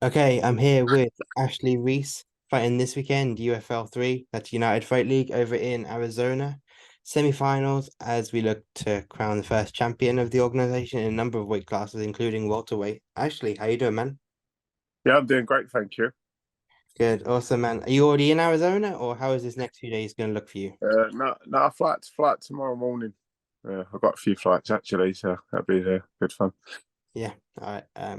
Okay, I'm here with Ashley Reece fighting this weekend, UFL 3, that's United Fight League over in Arizona. Semi-finals as we look to crown the first champion of the organization in a number of weight classes, including welterweight. Ashley, how you doing, man? Yeah, I'm doing great, thank you. Good, awesome, man. Are you already in Arizona, or how is this next few days going to look for you? No, flight tomorrow morning. I've got a few flights actually, so that'll be good fun. Yeah, all right.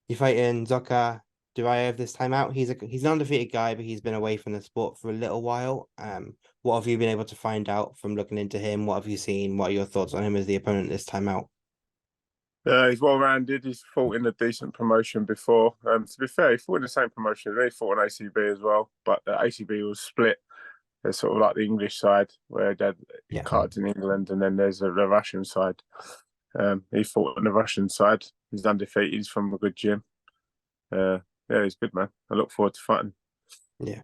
You're fighting Zoka Duraev this time out. He's an undefeated guy, but he's been away from the sport for a little while. What have you been able to find out from looking into him? What have you seen? What are your thoughts on him as the opponent this time out? He's well rounded. He's fought in a decent promotion before. To be fair, he fought in the same promotion. He fought in ACB as well, but the ACB was split. There's sort of like the English side where they had Yeah, cards in England, and then there's the Russian side. He fought on the Russian side. He's undefeated. He's from a good gym. Uh, yeah, he's good, man. I look forward to fighting. yeah.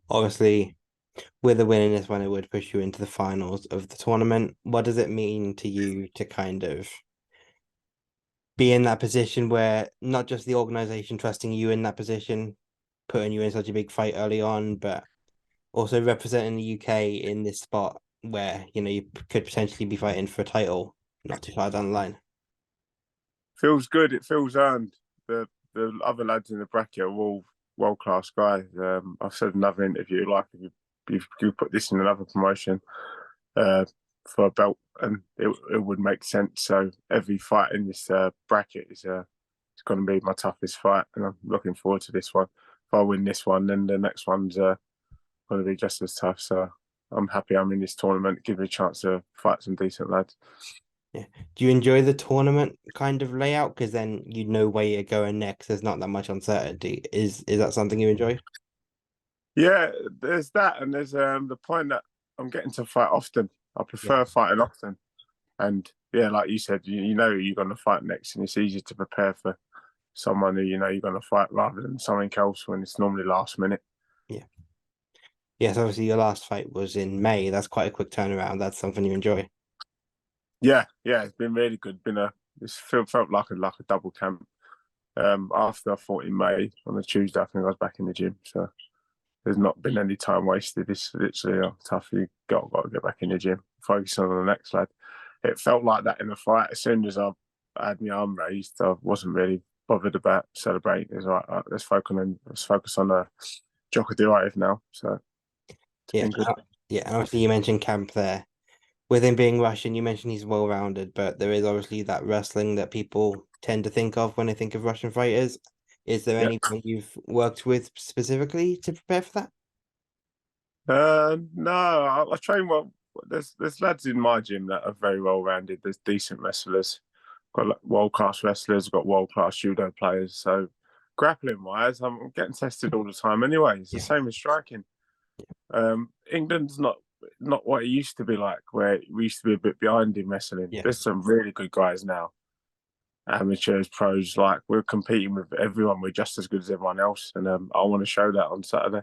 Obviously, with a win in this one, it would push you into the finals of the tournament. What does it mean to you to kind of be in that position where not just the organization trusting you in that position, putting you in such a big fight early on, but also representing the UK in this spot where you could potentially be fighting for a title not too far down the line. Feels good. It feels earned. The other lads in the bracket are all world class guys. I've said in another interview, like if you put this in another promotion uh, for a belt, and it would make sense. So every fight in this bracket is it's going to be my toughest fight, and I'm looking forward to this one. If I win this one, then the next one's going to be just as tough. So I'm happy I'm in this tournament. Give me a chance to fight some decent lads. Yeah. Do you enjoy the tournament kind of layout? Because then you know where you're going next. There's not that much uncertainty. Is that something you enjoy? Yeah, there's that, and there's the point that I'm getting to fight often. I Yeah. prefer fighting often, and yeah, like you said, you know who you're going to fight next, and it's easier to prepare for someone who you know you're going to fight rather than something else when it's normally last minute. Yeah. Yes, obviously your last fight was in May. That's quite a quick turnaround. That's something you enjoy. Yeah, it's been really good. It's felt like a double camp. After I fought in May on the Tuesday, I think I was back in the gym, so there's not been any time wasted. It's literally tough. You got to get back in the gym, focus on the next lad. It felt like that in the fight. As soon as I had my arm raised, I wasn't really bothered about celebrating. It's like, let's focus on Joko Duraev now. So it's Yeah. been good. Yeah. And obviously you mentioned Camp there. With him being Russian, you mentioned he's well rounded, but there is obviously that wrestling that people tend to think of when they think of Russian fighters. Is there Yeah. anyone you've worked with specifically to prepare for that? No, I train well. There's lads in my gym that are very well rounded. There's decent wrestlers, got like, world class wrestlers, got world class judo players. So grappling wise, I'm getting tested all the time. Anyway, it's the Yeah. same as striking. England's not what it used to be like, where we used to be a bit behind in wrestling. Yeah. There's some really good guys now, amateurs, pros. Like we're competing with everyone. We're just as good as everyone else, and I want to show that on Saturday.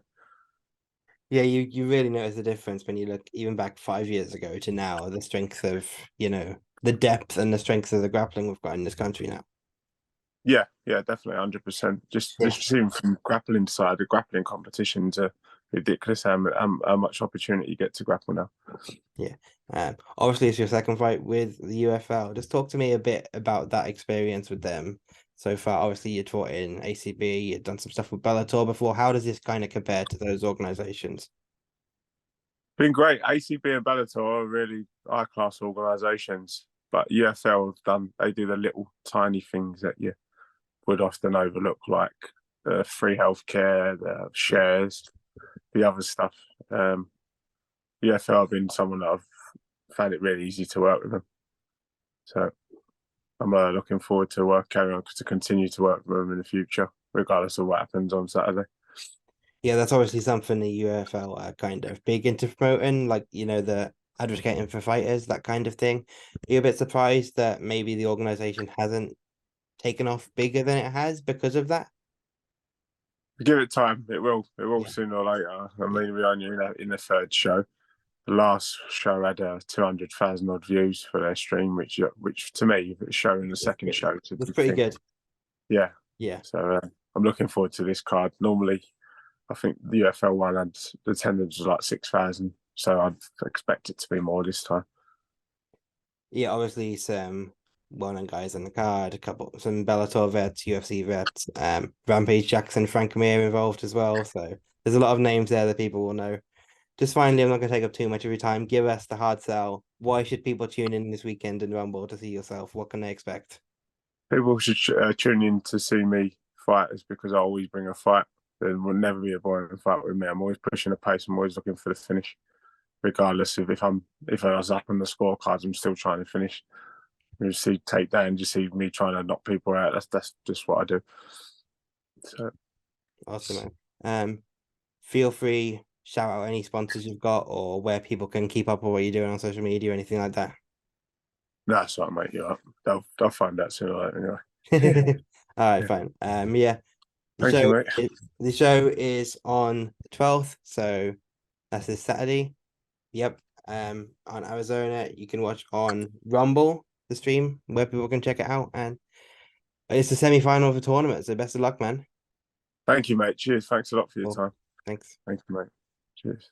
Yeah, you really notice the difference when you look even back 5 years ago to now, the strength of, the depth and the strength of the grappling we've got in this country now. Yeah, definitely, 100%. Yeah. Just seeing from grappling side, the grappling competitions are ridiculous. How much opportunity you get to grapple now. Yeah. Obviously it's your second fight with the UFL. Just talk to me a bit about that experience with them so far. Obviously you taught in ACB, you've done some stuff with Bellator before. How does this kind of compare to those organizations? Been great. ACB and Bellator are really high class organisations, but UFL have done. They do the little tiny things that you would often overlook, like the free healthcare, the Yeah. shares, the other stuff. UFL have been someone that I've found it really easy to work with them. So I'm looking forward to carry on to continue to work with them in the future, regardless of what happens on Saturday. Yeah, that's obviously something the UFL are kind of big into promoting, like, the advocating for fighters, that kind of thing. Are you a bit surprised that maybe the organization hasn't taken off bigger than it has because of that? Give it time; it will. It will Yeah, sooner or later. I yeah, mean, we're only in the third show. The last show had 200,000 odd views for their stream, which to me is showing the that's second pretty, show. It's a that's big pretty thing. good. Yeah, Yeah. So I'm looking forward to this card. Normally, I think the UFL one had the attendance was like 6,000, so I'd expect it to be more this time. Yeah, obviously some well-known guys on the card, some Bellator vets, UFC vets, Rampage Jackson, Frank Mir involved as well. So there's a lot of names there that people will know. Just finally, I'm not going to take up too much of your time. Give us the hard sell. Why should people tune in this weekend in Rumble to see yourself? What can they expect? People should tune in to see me fight, is because I always bring a fight. There will never be a boring fight with me. I'm always pushing the pace. I'm always looking for the finish, regardless of if I was up on the scorecards. I'm still trying to finish. You see takedown, you see me trying to knock people out. That's just what I do. So Awesome, man. Feel free, shout out any sponsors you've got or where people can keep up with what you're doing on social media or anything like that. that's what I mate. You up. They'll find out sooner or later All anyway. right, Yeah. fine. Yeah, the Thank you, show mate. the show is on the 12th, so that's this Saturday. Yep. On Arizona, you can watch on Rumble, the stream where people can check it out, and it's the semi-final of the tournament. So best of luck, man. Thank you, mate. Cheers. Thanks a lot for your Cool. time. Thanks. Thank you, mate. Cheers.